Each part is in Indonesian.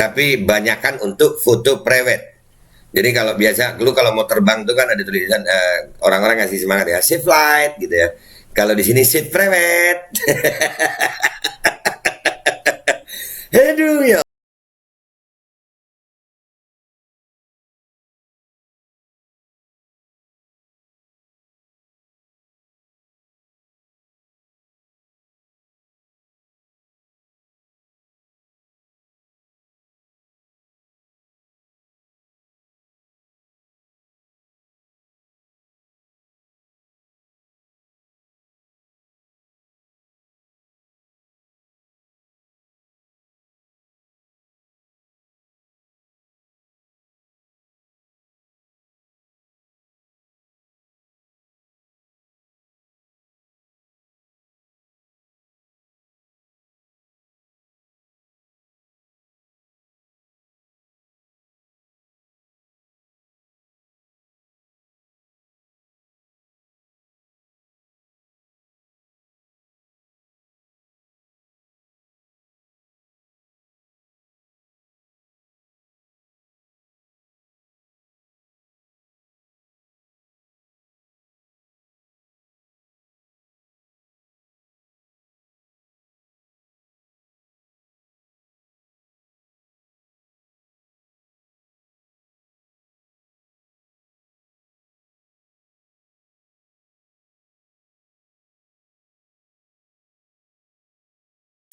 tapi banyakan untuk foto private. Jadi kalau biasa, lu kalau mau terbang tuh kan ada tulisan orang-orang ngasih semangat ya, safe flight gitu ya. Kalau di sini safe private. Aduh ya.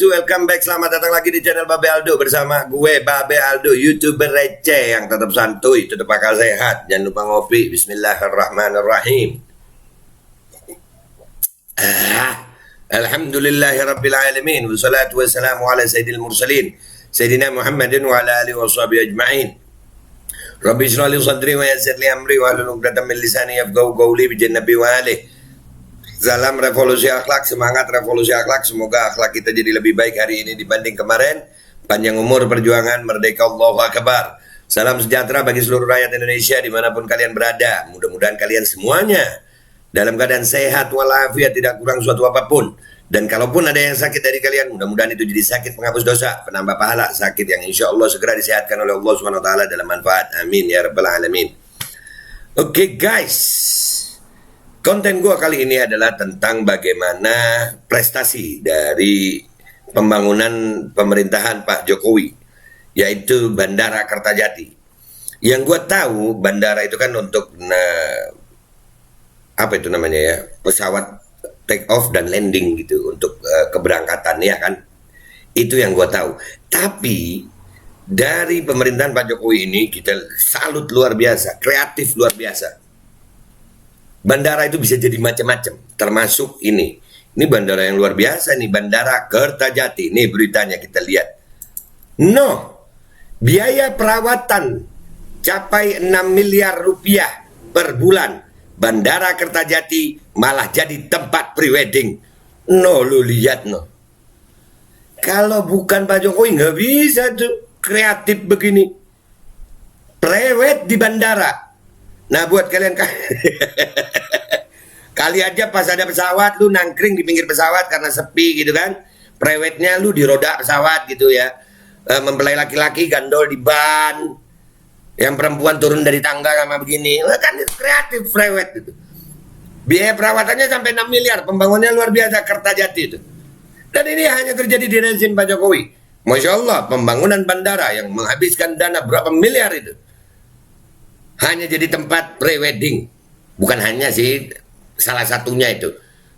Welcome back, selamat datang lagi di channel Babe Aldo bersama gue Babe Aldo, YouTuber receh yang tetap santuy, tetap akal sehat. Jangan lupa ngopi. Bismillahirrahmanirrahim. Alhamdulillahirabbil alamin, wassalatu wassalamu ala sayyidil mursalin sayyidina Muhammadin wa ala alihi washabihi ajmain. Rabbi shrah li sadri wa yassir li amri wa hlul 'uqdatam min lisani yafqahu qawli bi jannabi wa alihi. Salam revolusi akhlak, semangat revolusi akhlak. Semoga akhlak kita jadi lebih baik hari ini dibanding kemarin. Panjang umur, perjuangan, merdeka, Allahu Akbar. Salam sejahtera bagi seluruh rakyat Indonesia dimanapun kalian berada. Mudah-mudahan kalian semuanya dalam keadaan sehat walafiat, tidak kurang suatu apapun. Dan kalaupun ada yang sakit dari kalian, mudah-mudahan itu jadi sakit penghapus dosa, penambah pahala, sakit yang insya Allah segera disehatkan oleh Allah Subhanahu Wa Taala dalam manfaat. Amin ya rabbal alamin. Oke guys. Konten gue kali ini adalah tentang bagaimana prestasi dari pembangunan pemerintahan Pak Jokowi, yaitu Bandara Kertajati. Yang gue tahu bandara itu kan untuk apa itu namanya ya, pesawat take off dan landing gitu, untuk keberangkatan ya kan. Itu yang gue tahu. Tapi dari pemerintahan Pak Jokowi ini kita salut luar biasa, kreatif luar biasa. Bandara itu bisa jadi macam-macam, termasuk ini. Ini bandara yang luar biasa nih, Bandara Kertajati. Nih beritanya kita lihat. Biaya perawatan capai 6 miliar rupiah per bulan. Bandara Kertajati malah jadi tempat prewedding. Lu lihat Kalau bukan Pak Jokowi nggak bisa tuh kreatif begini. Prewed di bandara. Nah buat kalian kali aja pas ada pesawat lu nangkring di pinggir pesawat karena sepi gitu kan, prewednya lu di roda pesawat gitu ya, mempelai laki-laki gandol di ban, yang perempuan turun dari tangga sama begini, kan itu kreatif prewed gitu. Biaya perawatannya sampai 6 miliar, pembangunannya luar biasa Kertajati itu. Dan ini hanya terjadi di rezim Pak Jokowi. Masya Allah, pembangunan bandara yang menghabiskan dana berapa miliar itu hanya jadi tempat prewedding. Bukan hanya sih, salah satunya itu.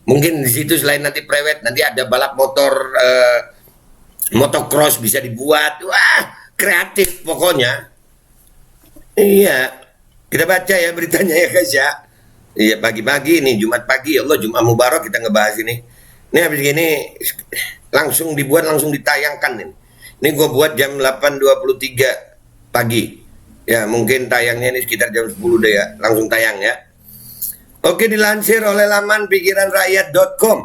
Mungkin di situ selain nanti prewed, nanti ada balap motor, motocross bisa dibuat. Wah, kreatif pokoknya. Iya, kita baca ya beritanya ya guys ya. Iya, pagi-pagi nih, Jumat pagi, Allah Jumat Mubarak kita ngebahas ini. Ini habis gini langsung dibuat, langsung ditayangkan ini. Ini gue buat jam 8.23 pagi. Ya mungkin tayangnya ini sekitar jam 10 deh ya, langsung tayang ya. Oke, dilansir oleh laman pikiranrakyat.com.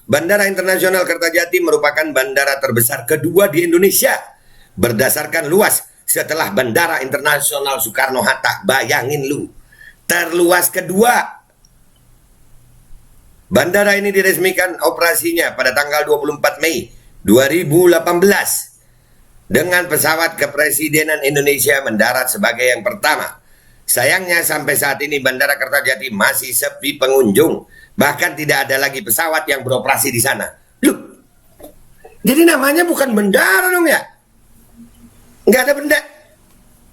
Bandara Internasional Kertajati merupakan bandara terbesar kedua di Indonesia berdasarkan luas setelah Bandara Internasional Soekarno-Hatta. Bayangin lu, terluas kedua. Bandara ini diresmikan operasinya pada tanggal 24 Mei 2018. dengan pesawat kepresidenan Indonesia mendarat sebagai yang pertama. Sayangnya sampai saat ini Bandara Kertajati masih sepi pengunjung. Bahkan tidak ada lagi pesawat yang beroperasi di sana. Loh, jadi namanya bukan bandara dong ya? Nggak ada benda.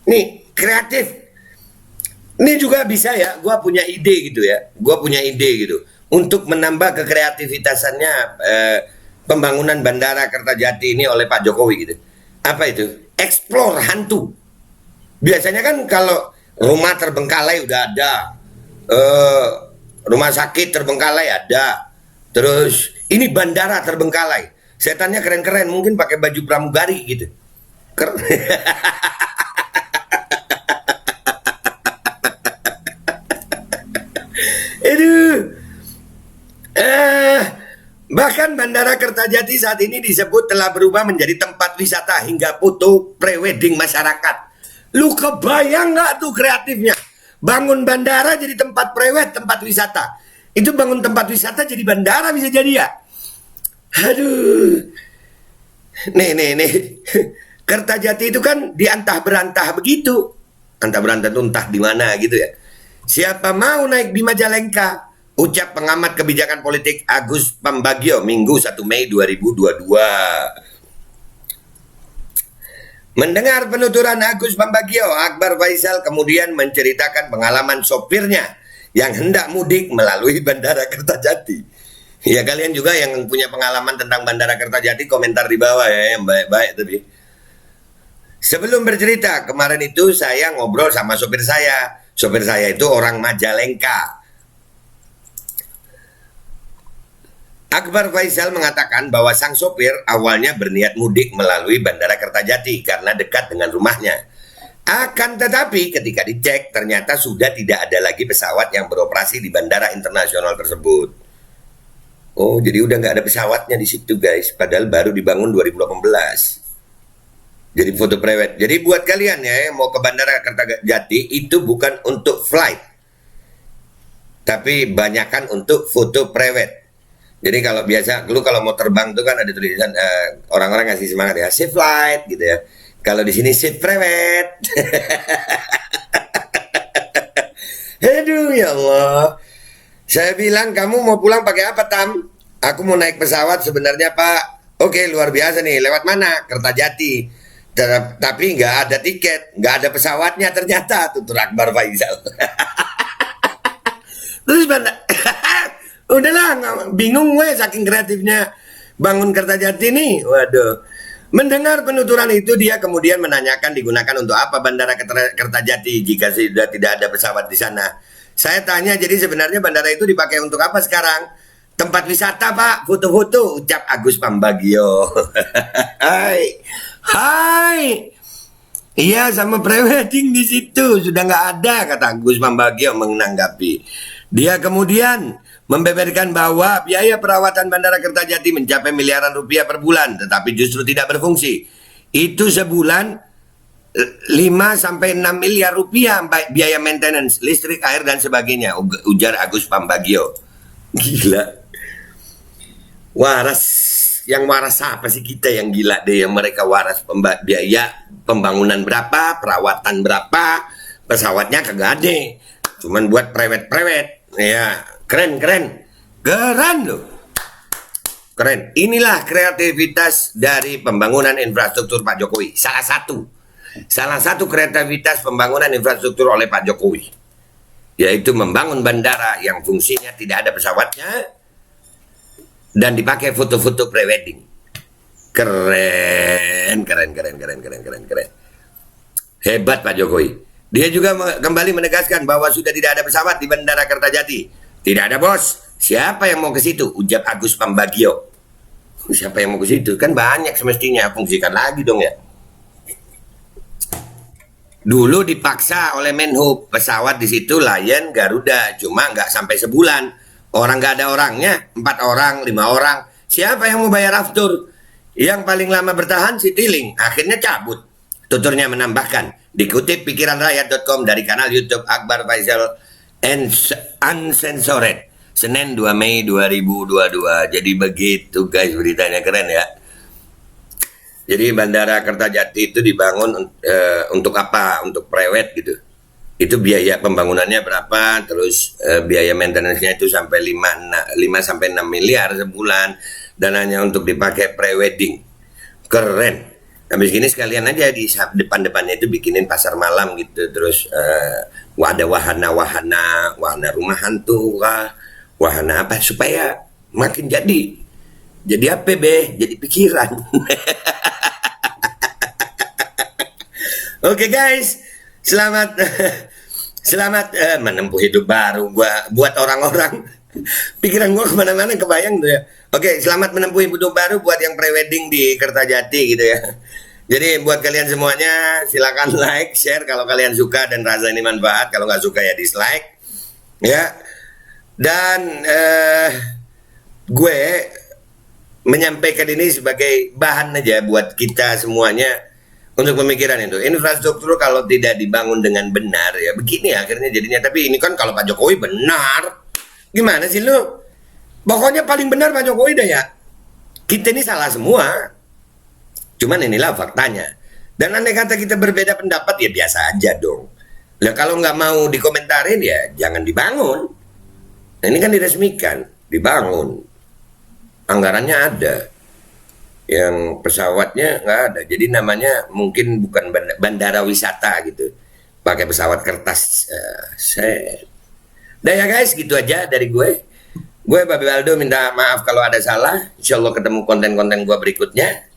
Nih, kreatif. Ini juga bisa ya, gue punya ide gitu ya. Gue punya ide gitu. Untuk menambah kekreativitasannya pembangunan Bandara Kertajati ini oleh Pak Jokowi gitu. Apa itu? Explore hantu. Biasanya kan kalau rumah terbengkalai udah ada, rumah sakit terbengkalai ada, terus ini bandara terbengkalai. Setannya keren-keren, mungkin pakai baju pramugari gitu. Keren. Aduh. Bahkan Bandara Kertajati saat ini disebut telah berubah menjadi tempat wisata hingga foto prewedding masyarakat. Lu kebayang nggak tuh kreatifnya? Bangun bandara jadi tempat prewed, tempat wisata. Itu bangun tempat wisata jadi bandara bisa jadi ya? Aduh. Nih. Kertajati itu kan diantah berantah begitu. Antah berantah itu entah di mana gitu ya. Siapa mau naik di Majalengka? Ucap pengamat kebijakan politik Agus Pambagio Minggu 1 Mei 2022. Mendengar penuturan Agus Pambagio, Akbar Faisal kemudian menceritakan pengalaman sopirnya yang hendak mudik melalui Bandara Kertajati. Ya kalian juga yang punya pengalaman tentang Bandara Kertajati komentar di bawah ya, yang baik-baik tapi. Sebelum bercerita, kemarin itu saya ngobrol sama sopir saya. Sopir saya itu orang Majalengka. Akbar Faisal mengatakan bahwa sang sopir awalnya berniat mudik melalui Bandara Kertajati karena dekat dengan rumahnya. Akan tetapi ketika dicek ternyata sudah tidak ada lagi pesawat yang beroperasi di bandara internasional tersebut. Oh, jadi udah nggak ada pesawatnya di situ guys, padahal baru dibangun 2018. Jadi foto prewed. Jadi buat kalian ya yang mau ke Bandara Kertajati itu bukan untuk flight, tapi banyakkan untuk foto prewed. Jadi kalau biasa, lu kalau mau terbang tuh kan ada tulisan orang-orang ngasih semangat ya, safe flight gitu ya. Kalau di sini safe private. Aduh ya Allah. Saya bilang kamu mau pulang pakai apa Tam? Aku mau naik pesawat sebenarnya Pak. Oke luar biasa nih. Lewat mana? Kertajati. Tapi nggak ada tiket, nggak ada pesawatnya ternyata. Tutur Akbar Faisal. Terus udahlah bingung gue saking kreatifnya bangun Kertajati nih. Waduh. Mendengar penuturan itu dia kemudian menanyakan digunakan untuk apa Bandara Kertajati jika sudah tidak ada pesawat di sana. Saya tanya jadi sebenarnya bandara itu dipakai untuk apa sekarang? Tempat wisata Pak, foto-foto, ucap Agus Pambagio. Hai. Iya sama prewedding di situ sudah nggak ada kata Agus Pambagio menanggapi. Dia kemudian membeberkan bahwa biaya perawatan Bandara Kertajati mencapai miliaran rupiah per bulan, tetapi justru tidak berfungsi. Itu sebulan 5 sampai 6 miliar rupiah biaya maintenance, listrik, air dan sebagainya, ujar Agus Pambagio. Gila. Waras, yang waras apa sih kita yang gila deh, yang mereka waras biaya pembangunan berapa, perawatan berapa, pesawatnya kagak ada. Cuman buat prewed. Ya, keren loh. Keren. Inilah kreativitas dari pembangunan infrastruktur Pak Jokowi. Salah satu kreativitas pembangunan infrastruktur oleh Pak Jokowi, yaitu membangun bandara yang fungsinya tidak ada pesawatnya dan dipakai foto-foto prewedding. Keren. Hebat Pak Jokowi. Dia juga kembali menegaskan bahwa sudah tidak ada pesawat di Bandara Kertajati. Tidak ada bos. Siapa yang mau ke situ? Ujar Agus Pambagio. Siapa yang mau ke situ? Kan banyak semestinya. Fungsikan lagi dong ya. Dulu dipaksa oleh Menhub pesawat di situ Lion Garuda. Cuma nggak sampai sebulan. Orang nggak ada orangnya. 4 orang, 5 orang. Siapa yang mau bayar aftur? Yang paling lama bertahan Citylink. Akhirnya cabut. Tuturnya menambahkan, dikutip pikiranrakyat.com dari kanal YouTube Akbar Faisal Uncensored, Senin 2 Mei 2022. Jadi begitu guys beritanya, keren ya. Jadi Bandara Kertajati itu dibangun untuk apa? Untuk prewed gitu. Itu biaya pembangunannya berapa, terus biaya maintenance-nya itu sampai 5 sampai 6 miliar sebulan, dan hanya untuk dipakai prewedding. Keren. Habis gini sekalian aja di depan-depannya itu bikinin pasar malam gitu, terus ada wahana rumah hantu kah, wahana apa, supaya makin jadi apa be, jadi pikiran. Oke guys, selamat selamat menempuh hidup baru buat orang-orang. Pikiran gua kemana-mana kebayang tuh ya. Oke, selamat menempuh hidup baru buat yang prewedding di Kertajati gitu ya. Jadi buat kalian semuanya silakan like, share kalau kalian suka dan rasa ini manfaat. Kalau nggak suka ya dislike ya. Dan gue menyampaikan ini sebagai bahan aja buat kita semuanya untuk pemikiran itu. Infrastruktur kalau tidak dibangun dengan benar ya begini akhirnya jadinya. Tapi ini kan kalau Pak Jokowi benar, gimana sih lu? Pokoknya paling benar Pak Jokowi dah ya. Kita ini salah semua. Cuman inilah faktanya. Dan andai kata kita berbeda pendapat ya biasa aja dong. Lah kalau nggak mau dikomentarin ya jangan dibangun. Nah, ini kan diresmikan, dibangun. Anggarannya ada. Yang pesawatnya nggak ada, jadi namanya mungkin bukan bandara wisata gitu, pakai pesawat kertas. Dah ya guys, gitu aja dari gue Babe Aldo minta maaf kalau ada salah. Insya Allah ketemu konten-konten gue berikutnya,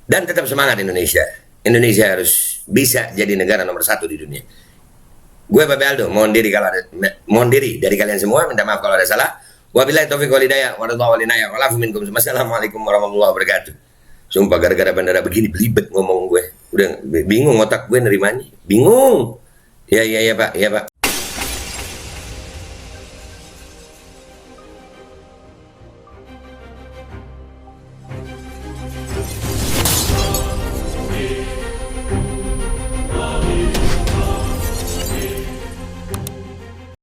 dan tetap semangat Indonesia harus bisa jadi negara nomor 1 di dunia. Gue Babe Aldo mohon diri dari kalian semua, minta maaf kalau ada salah. Wabillahi taufiq wal hidayah, waradhawal inayah, walafu minkum. Assalamualaikum warahmatullahi wabarakatuh. Sumpah gara-gara bandara begini belibet ngomong gue. Udah bingung otak gue nerimanya. Bingung. Ya Pak, ya Pak.